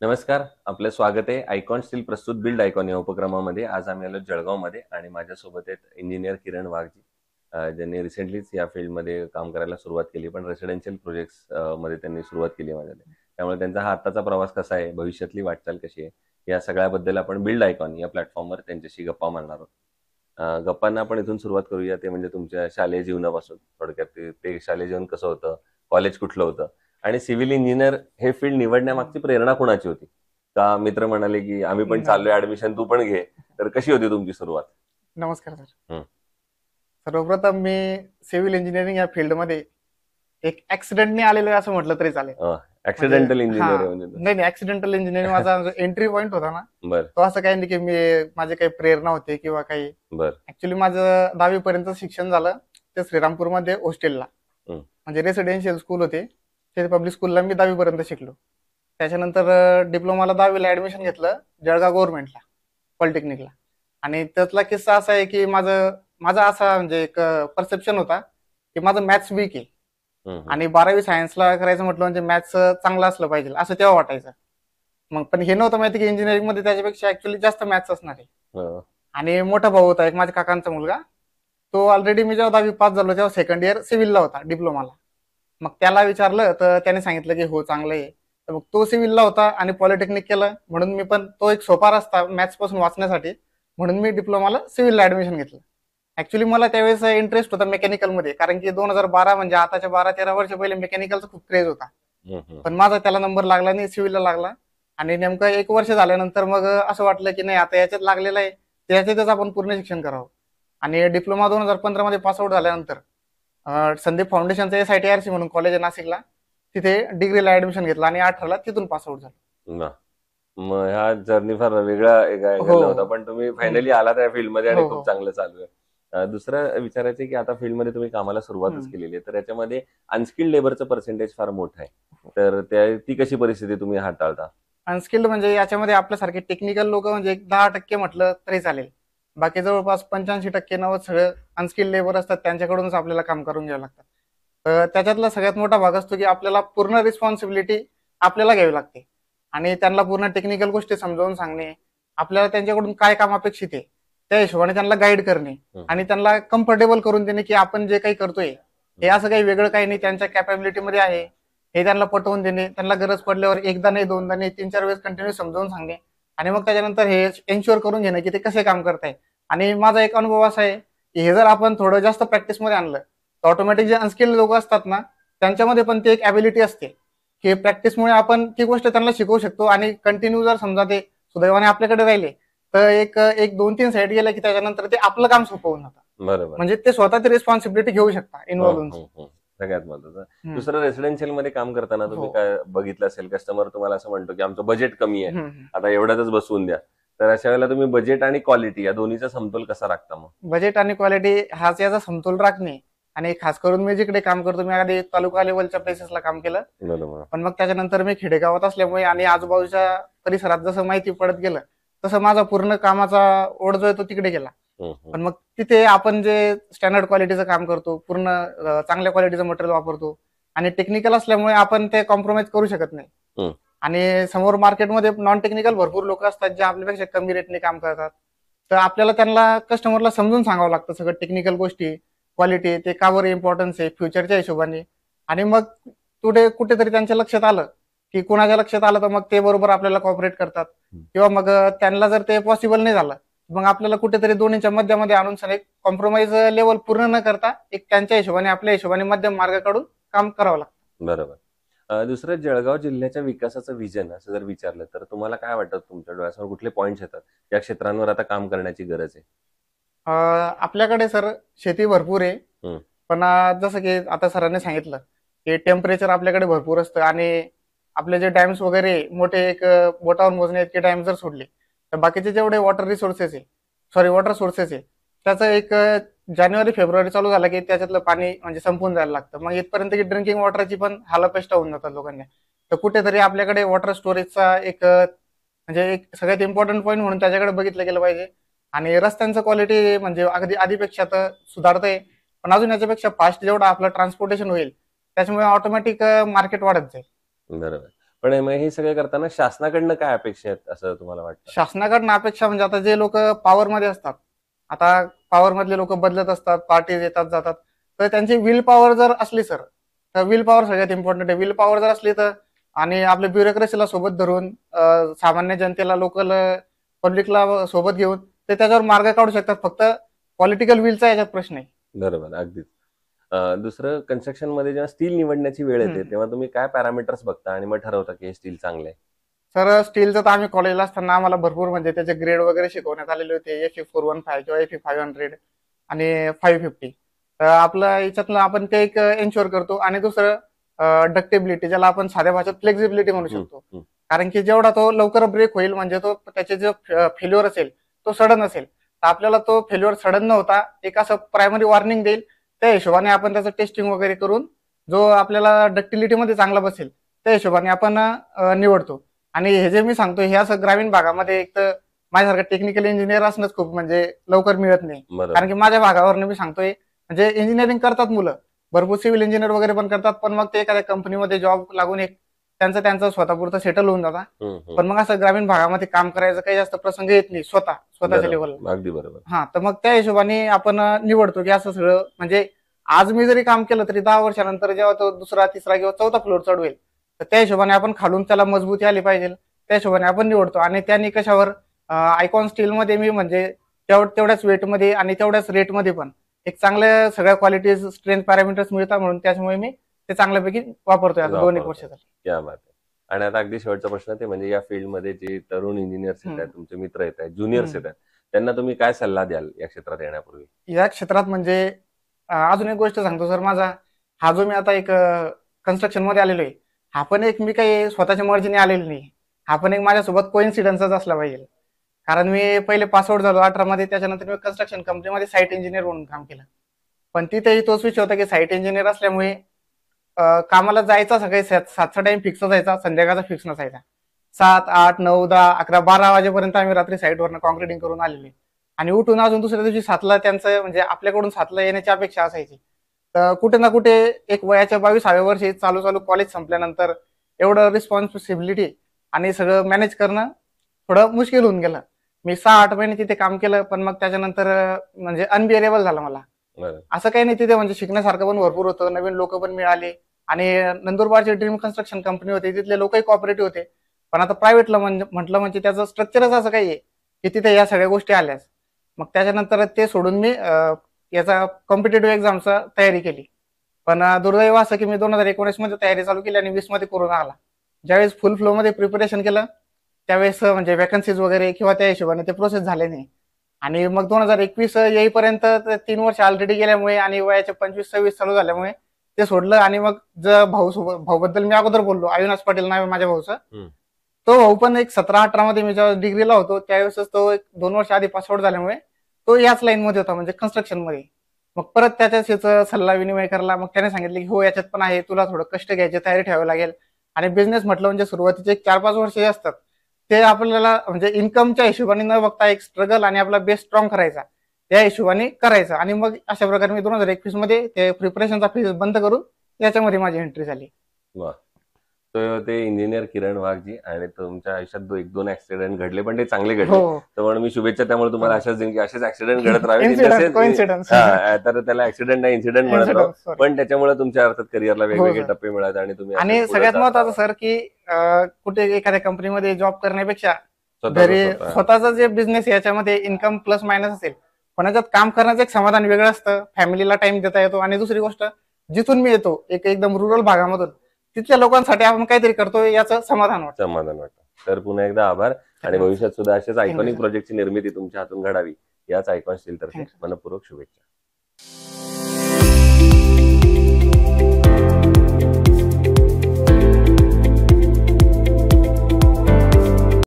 नमस्कार, आपलं स्वागत आहे. आयकॉन स्टील प्रस्तुत बिल्ड आयकॉन या उपक्रमामध्ये. आज आम्ही आलो जळगावमध्ये आणि माझ्यासोबत आहेत इंजिनियर किरण वाघजी, ज्यांनी रिसेंटलीच या फील्डमध्ये काम करायला सुरुवात केली, पण रेसिडेन्शियल प्रोजेक्ट्स मध्ये त्यांनी सुरुवात केली आहे माझ्याकडे. त्यामुळे त्यांचा हा आत्ताचा प्रवास कसा आहे, भविष्यातली वाटचाल कशी आहे, या सगळ्याबद्दल आपण बिल्ड आयकॉन या प्लॅटफॉर्मवर त्यांच्याशी गप्पा मारणार आहोत. गप्पांना आपण इथून सुरुवात करूया, ते म्हणजे तुमच्या शालेय जीवनापासून. थोडक्यात ते शालेय जीवन कसं होतं, कॉलेज कुठलं होतं आणि सिव्हिल इंजिनियर हे फील्ड निवडण्यामागची प्रेरणा कोणाची होती? का मित्र म्हणाले की आम्ही पण चाललोय ऍडमिशन, तू पण घे? तर कशी होती तुमची सुरुवात? नमस्कार सर. हं. सर्वप्रथम मी सिव्हिल इंजिनिअरिंग या फील्डमध्ये एक ऍक्सिडेंटने आलेलो आहे असं म्हटलं तरी चालेल. म्हणजे ऍक्सिडेंटल इंजिनियर आहे म्हणजे नाही ऍक्सिडेंटल इंजिनिअरिंग माझा एंट्री पॉईंट होता ना, बर तो असं काही नाही की माझे काही प्रेरणा होते किंवा काही. बर ऍक्च्युली माझं 10वी पर्यंत शिक्षण झालं ते श्रीरामपूरमध्ये हॉस्टेलला, हं. म्हणजे रेसिडेन्शियल स्कूल होते ते. पब्लिक स्कूलला मी 10वी पर्यंत शिकलो. त्याच्यानंतर डिप्लोमाला 10वीला ऍडमिशन घेतलं जळगाव गव्हर्नमेंटला, पॉलिटेक्निकला. आणि त्यातला किस्सा असा आहे की माझा असा म्हणजे एक परसेप्शन होता की माझं मॅथ्स वीक आहे हं, हं. आणि 12वी सायन्सला करायचं म्हटलं म्हणजे मॅथ्स चांगलं असलं पाहिजे असं तेव्हा वाटायचं. मग पण हे नव्हतं माहिती की इंजिनिअरिंग मध्ये त्याच्यापेक्षा ऍक्च्युली जास्त मॅथ्स असणार आहे. हं. आणि मोठा भाऊ होता एक माझ्या काकांचा मुलगा, तो ऑलरेडी मी जेव्हा 10वी पास झालो तेव्हा सेकंड इयर सिव्हिलला होता डिप्लोमाला. मग त्याला विचारलं तर त्याने सांगितलं की हो चांगलं आहे. तर मग तो सिव्हिलला होता आणि पॉलिटेक्निक केलं, म्हणून मी पण तो एक सोपा रस्ता मॅथ्स पासून वाचण्यासाठी म्हणून मी डिप्लोमाला सिव्हिलला ऍडमिशन घेतलं. ऍक्च्युली मला त्यावेळेस इंटरेस्ट होता मेकॅनिकलमध्ये, कारण की 2012 म्हणजे आताच्या 12-13 वर्ष पहिले मेकॅनिकलचा खूप क्रेज होता. हं, हं. पण माझा त्याला नंबर लागला नाही, सिव्हिलला लागला. आणि नेमकं 1 वर्ष झाल्यानंतर मग असं वाटलं की नाही आता याच्यात लागलेलं आहे, त्याच्यातच आपण पूर्ण शिक्षण करावं. आणि डिप्लोमा 2015 मध्ये पासआउट झाल्यानंतर संदीप फाउंडेशनचं SITRC म्हणून कॉलेज आहे नाशिकला, तिथे डिग्रीला ऍडमिशन घेतलं आणि 18ला तिथून पासआउट झालं. ना. मग ह्या जर्नी फार वेगळा एक हो. अँगल होता, पण तुम्ही फायनली आला त्या फील्डमध्ये आणि हो, खूप हो. चांगलं चालू आहे. दुसरं विचारायचं आहे की आता फील्डमध्ये तुम्ही कामाला सुरुवातच हम्म. केलेली आहे, तर याच्यामध्ये अनस्किल्ड लेबरचं पर्सेंटेज फार मोठं आहे. तर ती कशी परिस्थिती तुम्ही हाताळता? अनस्किल्ड म्हणजे याच्यामध्ये आपल्यासारखे टेक्निकल लोक म्हणजे एक 10% म्हटलं तरी चालेल. बाकी जवळपास 85% 90 सगळं अनस्किल्ड लेबर असतात, त्यांच्याकडूनच आपल्याला काम करून घ्यावं लागतं. तर त्याच्यातला सगळ्यात मोठा भाग असतो की आपल्याला पूर्ण रिस्पॉन्सिबिलिटी आपल्याला घ्यावी लागते आणि त्यांना पूर्ण टेक्निकल गोष्टी समजावून सांगणे, आपल्याला त्यांच्याकडून काय काम अपेक्षित आहे त्या हिशोबाने त्यांना गाईड करणे आणि त्यांना कम्फर्टेबल करून देणे की आपण जे काही करतोय हे असं काही वेगळं काही नाही, त्यांच्या कॅपॅबिलिटीमध्ये आहे हे त्यांना पटवून देणे. त्यांना गरज पडल्यावर एकदा नाही, दोनदा नाही, 3-4 वेळेस कंटिन्यू समजावून सांगणे आणि मग त्याच्यानंतर हे एन्श्युअर करून घेणं की ते कसे काम करताय. आणि माझा एक अनुभव असा आहे की हे जर आपण थोडं जास्त प्रॅक्टिसमध्ये आणलं तर ऑटोमॅटिक जे अनस्किल्ड लोक असतात ना, त्यांच्यामध्ये पण ती एक ॲबिलिटी असते की प्रॅक्टिसमुळे आपण ती गोष्ट त्यांना शिकवू शकतो आणि कंटिन्यू जर समजा ते सुदैवाने आपल्याकडे राहिले तर एक एक 2-3 साईड गेल्या की त्याच्यानंतर ते आपलं काम सोपं होऊन जातं. बरोबर. म्हणजे ते स्वतः ती रिस्पॉन्सिबिलिटी घेऊ शकता इन्व्हॉल्व होऊन. सगळ्यात महत्वाचं. हम्म. दुसरं, रेसिडेन्शियल मध्ये काम करताना तुम्ही हो. काय बघितलं असेल, कस्टमर तुम्हाला असं म्हणतो की आमचं बजेट कमी आहे, हम्म. आता एवढ्यातच बसवून द्या. तर अशा वेळेला तुम्ही बजेट आणि क्वालिटी या दोन्हीचा समतोल कसा राखता मग? बजेट आणि क्वालिटी हाच याचा समतोल राखणे. आणि खास करून मी जिकडे काम करतो, मी आधी तालुका लेवलच्या प्लेसेसला काम केलं, बरोबर. पण मग त्याच्यानंतर मी खेडेगावात असल्यामुळे आणि आजूबाजूच्या परिसरात जसं माहिती पडत गेलं तसं माझा पूर्ण कामाचा ओढ जो आहे तो तिकडे गेला. पण मग तिथे आपण जे स्टँडर्ड क्वालिटीचं काम करतो, पूर्ण चांगल्या क्वालिटीचं मटेरियल वापरतो आणि टेक्निकल असल्यामुळे आपण ते कॉम्प्रोमाइज करू शकत नाही. हम्म. आणि समोर मार्केटमध्ये नॉन टेक्निकल भरपूर लोक असतात जे आपल्यापेक्षा कमी रेटने काम करतात. तर आपल्याला त्यांना कस्टमरला समजून सांगावं लागतं सगळं टेक्निकल गोष्टी, क्वालिटी, ते का बरं इम्पॉर्टन्स आहे फ्युचरच्या हिशोबाने. आणि मग कुठेतरी त्यांच्या लक्षात आलं की कुणाच्या लक्षात आलं तर मग ते बरोबर आपल्याला कॉपरेट करतात. किंवा मग त्यांना जर ते पॉसिबल नाही झालं मग आपल्याला कुठेतरी दोन्हीच्या मध्यामध्ये आणून एक कॉम्प्रोमाइज लेवल पूर्ण न करता एक त्यांच्या हिशोबाने आपल्या हिशोबाने मध्यम मार्ग काढून काम करावं लागतं. बरोबर. दुसरं, जळगाव जिल्ह्याच्या विकासाचं विजन असं जर विचारलं तर तुम्हाला काय वाटतं, तुमच्या डोळ्यासमोर कुठले पॉईंट्स येतात या क्षेत्रांवर आता काम करण्याची गरज आहे? आपल्याकडे सर शेती भरपूर आहे, हम्म. पण जसं की आता सरांनी सांगितलं की टेम्परेचर आपल्याकडे भरपूर असतं आणि आपले जे डॅम्स वगैरे मोठे एक बोटावर मोजणे इतके डॅम जर सोडले तर बाकीचे जेवढे वॉटर सोर्सेस आहे त्याचं एक जानेवारी-फेब्रुवारी चालू झाला की त्याच्यातलं पाणी म्हणजे संपून जायला लागतं. मग इथपर्यंत की ड्रिंकिंग वॉटरची पण हालअपेष्टा होऊन जातात लोकांना. तर कुठेतरी आपल्याकडे वॉटर स्टोरेजचा एक म्हणजे एक सगळ्यात इम्पॉर्टंट पॉईंट म्हणून त्याच्याकडे बघितलं गेलं पाहिजे. आणि रस्त्यांचं क्वालिटी म्हणजे अगदी आधीपेक्षा तर सुधारतंय, पण अजून याच्यापेक्षा फास्ट जेवढं आपलं ट्रान्सपोर्टेशन होईल त्याच्यामुळे ऑटोमॅटिक मार्केट वाढत जाईल. बरोबर. पण मग हे सगळं करताना शासनाकडनं काय अपेक्षा आहेत असं तुम्हाला वाटतं? शासनाकडनं अपेक्षा म्हणजे आता जे लोक पॉवर मध्ये असतात, आता पॉवर मधले लोक बदलत असतात, पार्टीज येतात जातात, तर त्यांची विल पॉवर जर असली सर, तर विल पॉवर सगळ्यात इम्पॉर्टंट आहे. विल पॉवर जर असली तर, आणि आपल्या ब्युरोक्रेसीला सोबत धरून सामान्य जनतेला, लोकल पब्लिकला सोबत घेऊन ते त्याच्यावर मार्ग काढू शकतात. फक्त पॉलिटिकल विलचा याच्यात प्रश्न आहे. बरोबर, अगदीच. दुसरं, कन्स्ट्रक्शन मध्ये जेव्हा स्टील निवडण्याची वेळ येते तेव्हा तुम्ही काय पॅरामीटर्स बघता आणि मग ठरवता की हे स्टील चांगलं आहे? सर स्टीलचं तर आम्ही कॉलेजला असताना आम्हाला भरपूर म्हणजे त्याचे ग्रेड वगैरे शिकवण्यात आलेले होते. FE415 किंवा FE500 आणि 550. तर आपलं याच्यातनं आपण ते एक एन्श्युअर करतो. आणि दुसरं डक्टेबिलिटी, ज्याला आपण साध्या भाषेत फ्लेक्झिबिलिटी म्हणू शकतो. कारण की जेवढा तो लवकर ब्रेक होईल, म्हणजे तो त्याचे जो फेल्युअर असेल तो सडन असेल, तर आपल्याला तो फेल्युअर सडन न होता एक असं प्रायमरी वॉर्निंग देईल. त्या हिशोबाने आपण त्याचं टेस्टिंग वगैरे करून जो आपल्याला डक्टिलिटीमध्ये चांगला बसेल त्या हिशोबाने आपण निवडतो. आणि हे जे मी सांगतो हे असं ग्रामीण भागामध्ये एक तर माझ्यासारखं टेक्निकल इंजिनियर असणंच खूप म्हणजे लवकर मिळत नाही. कारण की माझ्या भागावरनं मी सांगतोय, म्हणजे इंजिनिअरिंग करतात मुलं, भरपूर सिव्हिल इंजिनियर वगैरे पण करतात, पण मग ते एखाद्या कंपनीमध्ये जॉब लागून एक त्यांचं स्वतःपुरतं सेटल होऊन जातात. पण मग असं ग्रामीण भागामध्ये काम करायचं काही जास्त प्रसंग येत नाही स्वतःच्या लेवलला. अगदी बरोबर. हा, तर मग त्या हिशोबाने आपण निवडतो की असं सगळं, म्हणजे आज मी जरी काम केलं तरी 10 वर्षानंतर जेव्हा तो दुसरा, तिसरा किंवा चौथा फ्लोअर चढवेल, तर त्या हिशोबाने आपण खालून त्याला मजबूती आली पाहिजे, त्या हिशोबाने आपण निवडतो. आणि त्या निकषावर आयकॉन स्टील मध्ये मी म्हणजे तेवढ्याच वेटमध्ये आणि तेवढ्याच रेटमध्ये पण एक चांगल्या सगळ्या क्वालिटीज, स्ट्रेंथ पॅरामीटर्स मिळतात, म्हणून त्याच्यामुळे मी ते चांगल्यापैकी वापरतोय आता 2-1 वर्ष झाली. क्या बात आहे. आणि आता अगदी शेवटचा प्रश्न ते म्हणजे या फील्डमध्ये जे तरुण इंजिनियर्स येत आहेत, तुमचे मित्र येत आहेत, ज्युनियर्स येत आहेत, त्यांना तुम्ही काय सल्ला द्याल या क्षेत्रात येण्यापूर्वी? या क्षेत्रात म्हणजे अजून एक गोष्ट सांगतो सर, माझा हा जो मी आता एक कन्स्ट्रक्शन मध्ये आलेलो आहे, हा पण एक मी काही स्वतःच्या मर्जीने आलेलो नाही. हा पण एक माझ्यासोबत कोइन्सिडन्सच असला पाहिजे. कारण मी पहिले पासआउट झालो 18 मध्ये, त्याच्यानंतर मी कन्स्ट्रक्शन कंपनीमध्ये साईट इंजिनियर म्हणून काम केलं. पण तिथेही तोच विषय होता की साईट इंजिनियर असल्यामुळे कामाला जायचा सकाळी 7चा टाइम फिक्स असायचा, संध्याकाळचा फिक्स नसायचा. 7, 8, 9, 10, 11, 12 वाजेपर्यंत आम्ही रात्री साईटवरनं कॉन्क्रिटिंग करून आलेले. आणि उठून अजून दुसऱ्या दिवशी 7ला त्यांचं म्हणजे आपल्याकडून 7ला येण्याची अपेक्षा असायची. तर कुठे ना कुठे एक वयाच्या 22व्या वर्षी चालू कॉलेज संपल्यानंतर एवढं रिस्पॉन्सिबिलिटी आणि सगळं मॅनेज करणं थोडं मुश्किल होऊन गेलं. मी 6-8 महिने तिथे काम केलं, पण मग त्याच्यानंतर म्हणजे अनबिअरेबल झालं मला. असं काही नाही, तिथे म्हणजे शिकण्यासारखं पण भरपूर होतं, नवीन लोक पण मिळाले. आणि नंदुरबारची ड्रीम कन्स्ट्रक्शन कंपनी होती, तिथले लोकही कॉपरेटिव्ह होते. पण आता प्रायव्हेटला म्हटलं म्हणजे त्याचं स्ट्रक्चरच असं काही आहे की तिथे या सगळ्या गोष्टी आल्यास. मग त्याच्यानंतर ते सोडून मी याचा कॉम्पिटेटिव्ह एक्झामचा तयारी केली. पण दुर्दैव असं की मी 2019 मध्ये तयारी चालू केली आणि 20 मध्ये कोरोना आला. ज्यावेळेस फुल फ्लो मध्ये प्रिपरेशन केलं त्यावेळेस म्हणजे वॅकन्सीज वगैरे किंवा त्या हिशोबाने ते प्रोसेस झाले नाही. आणि मग 2021 येईपर्यंत 3 वर्ष ऑलरेडी गेल्यामुळे आणि वयाचे 25-26 चालू झाल्यामुळे ते सोडलं. आणि मग भाऊ बद्दल मी अगोदर बोललो, अविनाश पाटील नाव आहे माझ्या भाऊचं. तो भाऊ पण एक 17-18 मध्ये मी जेव्हा डिग्रीला होतो त्यावेळेस तो 2 वर्ष आधी पासआउट झाल्यामुळे तो याच लाईन मध्ये होता, म्हणजे कन्स्ट्रक्शन मध्ये. मग परत त्याच्याशीच सल्ला विनिमय करला. मग त्याने सांगितलं की हो याच्यात पण आहे, तुला थोडं कष्ट घ्यायची तयारी ठेवावी लागेल. आणि बिझनेस म्हटलं म्हणजे सुरुवातीचे 4-5 वर्ष जे असतात ते आपल्याला म्हणजे इन्कमच्या हिशोबाने न बघता एक स्ट्रगल आणि आपला बेस स्ट्रॉंग करायचा, त्या हिशोबाने करायचा. आणि मग अशा प्रकारे मी 2021 मध्ये ते प्रिपरेशनचा फेज बंद करून याच्यामध्ये माझी एंट्री झाली. तर ते इंजिनियर किरण वाघजी, आणि तुमच्या आयुष्यात 1-2 ऍक्सिडेंट घडले, पण ते चांगले घडले. तर म्हणून मी शुभेच्छा त्यामुळे तुम्हाला अशाच देईन की असेच ऍक्सिडेंट घडत राहावे. तर त्याला ऍक्सिडेंट नाही, इन्सिडेंट म्हणत राहू, पण त्याच्यामुळे तुमच्या अर्थात करिअरला वेगवेगळे टप्पे मिळाले आणि तुम्ही. आणि सगळ्यात महत्वाचं सर की कुठे एखाद्या कंपनीमध्ये जॉब करण्यापेक्षा घरी स्वतःचा जे बिझनेस याच्यामध्ये इन्कम प्लस मायनस असेल, पण याच्यात काम करण्याचं एक समाधान वेगळं असतं, फॅमिलीला टाइम देता येतो. आणि दुसरी गोष्ट, जिथून मी येतो एकदम रुरल भागामधून, तिथल्या लोकांसाठी आपण काहीतरी करतोय याचं समाधान वाटतं. तर पुन्हा एकदा आभार. आणि भविष्यात सुद्धा अशाच आयकॉनिक प्रोजेक्टची निर्मिती तुमच्या हातून घडावी याच आयकॉन स्टील तर्फे मनपूर्वक शुभेच्छा.